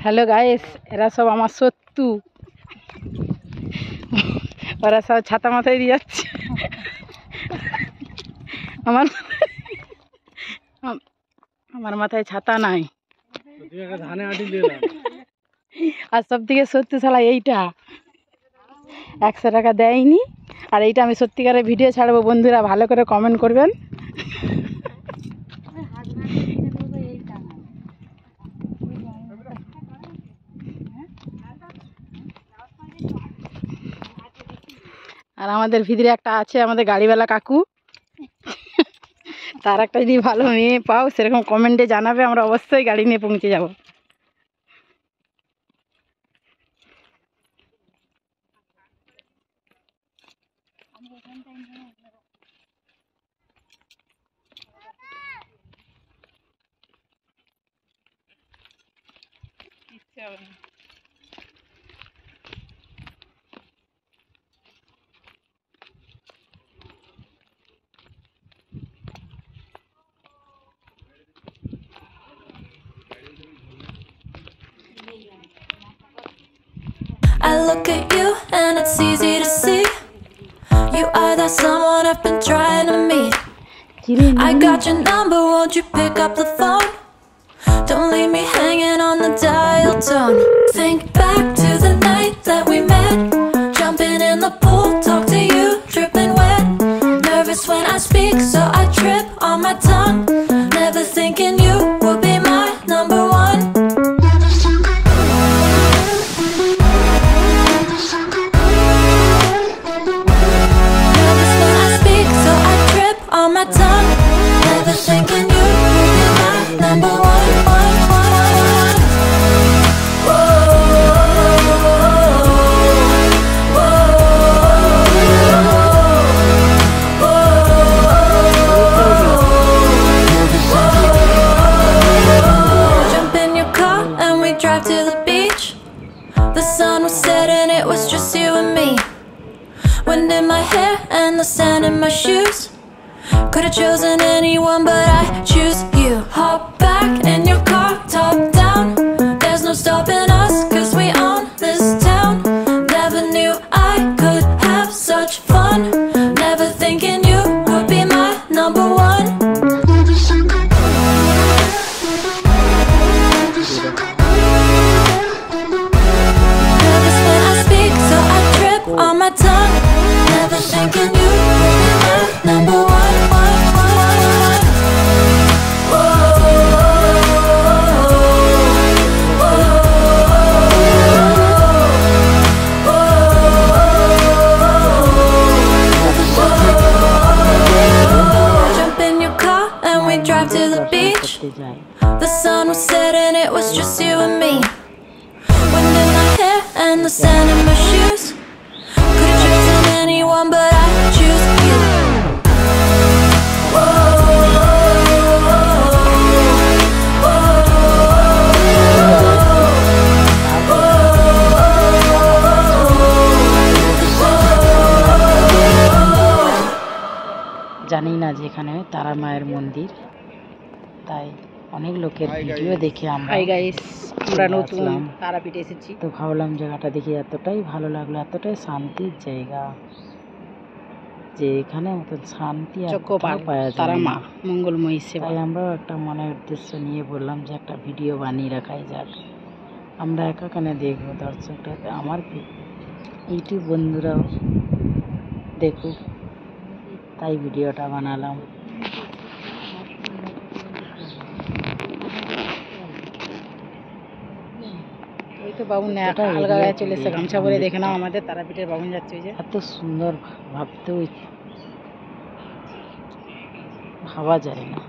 Hello guys, era सब आमार शत्रु। ওরা সব ছাতা মাথায় দিয়ে যাচ্ছে। আমার মাথায় ছাতা নাই। আর সব থেকে সত্যি শালা এইটা 100 টাকা দেয়নি। আর এইটা আমি সত্যিকারের ভিডিও ছাড়বো, বন্ধুরা ভালো করে কমেন্ট করবেন। আর আমাদের ভিতরে একটা আছে আমাদের গাড়িওয়ালা কাকু, তার একটা যদি ভালো মেয়ে পাও সেরকম কমেন্টে জানাবে, আমরা অবশ্যই গাড়ি নিয়ে পৌঁছে যাব। I look at you and it's easy to see you are that someone I've been trying to meet. I got your number, won't you pick up the phone? Don't leave me hanging on the dial tone. Think back to the night that we met, jumping in the pool, talk to you, dripping wet. Nervous when I speak, so I trip on my tongue. Never thinking you would be my number one. Nervous when I speak, so I trip on my tongue. Never thinking you would be my number one. Drive to the beach. The sun was setting, it was just you and me. Wind in my hair and the sand in my shoes. Could've chosen anyone, but I choose you. Hop back in your car, top down. There's no stopping us, cause we own this town. Never knew I could have such fun. Never thinking you would be my number one. On my tongue, never thinking you would be my number one. Jump in your car and we drive to the beach. The sun was setting, it was just you and me. Wind in my hair and the sand in my shoes. Anyone, but I choose you. জানি না যে এখানে তারা মায়ের মন্দির, তাই অনেক লোকের ভিডিও দেখে আমরা নতুন তারাপীঠে এসেছি। তো ভাবলাম জায়গাটা দেখে এতটাই ভালো লাগলো, এতটাই শান্তির জায়গা যে এখানে মতন শান্তি আর কোথাও পাওয়া যায় তারা মা মঙ্গলময়ী সেবা। তাই আমরাও একটা মনের উদ্দেশ্য নিয়ে বললাম যে একটা ভিডিও বানিয়ে রাখাই যাক। আমরা একা কেন দেখবো, দর্শকরা আমার ইউটিউব বন্ধুরাও দেখুক, তাই ভিডিওটা বানালাম। ওই তো বাবু আলগা গায়ে চলে এসে গামছা পরে দেখে নাও, আমাদের তারাপীঠের বাবুন যাচ্ছে। ওই যে এত সুন্দর ভাবতেও ভাবা যায় না।